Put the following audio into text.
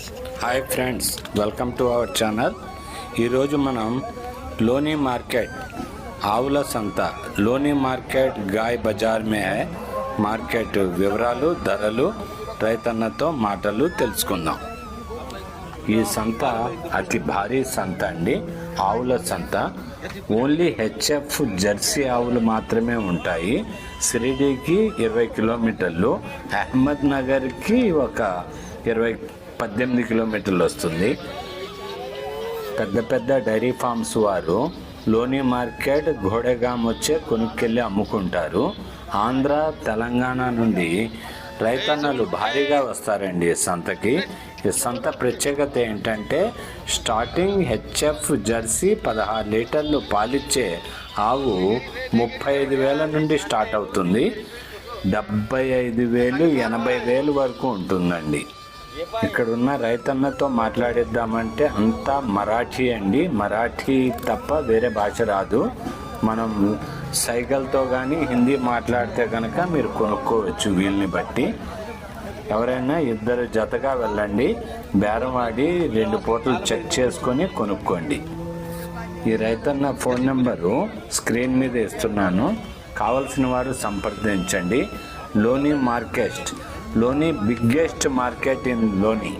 Hi friends, welcome to our channel. మనం Loni market ఆవుల సంత లోని మార్కెట్ గాయ్ బజార్ మే హై। మార్కెట్ వివరాలు ధరలు రైతన్నతో మాటలు తెలుసుకుందాం। ఈ సంత అతి భారీ సంత అండి, ఆవుల సంత। ఓన్లీ హెచ్ఎఫ్ జెర్సీ ఆవులు మాత్రమే ఉంటాయి। సిరిడీకి 20 కిలోమీటర్లు, అహ్మద్ నగర్కి ఒక 18 కిలోమీటర్లు వస్తుంది। పెద్ద పెద్ద డైరీ ఫార్మ్స్ వారు లోని మార్కెట్ ఘోడెగాం వచ్చే కొనుక్కెళ్ళి అమ్ముకుంటారు। ఆంధ్ర తెలంగాణ నుండి రైతన్నలు భారీగా వస్తారండి ఈ సంతకి। ఈ సంత ప్రత్యేకత ఏంటంటే స్టార్టింగ్ హెచ్ఎఫ్ జెర్సీ 16 లీటర్లు పాలిచ్చే ఆవు 35,000 నుండి స్టార్ట్ అవుతుంది। 75,000 80,000 వరకు ఉంటుందండి। ఇక్కడ ఉన్న రైతన్నతో మాట్లాడిద్దామంటే అంతా మరాఠీ అండి, మరాఠీ తప్ప వేరే భాష రాదు। మనం సైగల్తో కానీ హిందీ మాట్లాడితే కనుక మీరు కొనుక్కోవచ్చు వీళ్ళని బట్టి। ఎవరైనా ఇద్దరు జతగా వెళ్ళండి, బేరం ఆడి 2 పూటలు చెక్ చేసుకొని కొనుక్కోండి। ఈ రైతన్న ఫోన్ నెంబరు స్క్రీన్ మీద ఇస్తున్నాను, కావలసిన వారు సంప్రదించండి। లోని మార్కెట్, లోని బిగ్గెస్ట్ మార్కెట్ ఇన్ లోని।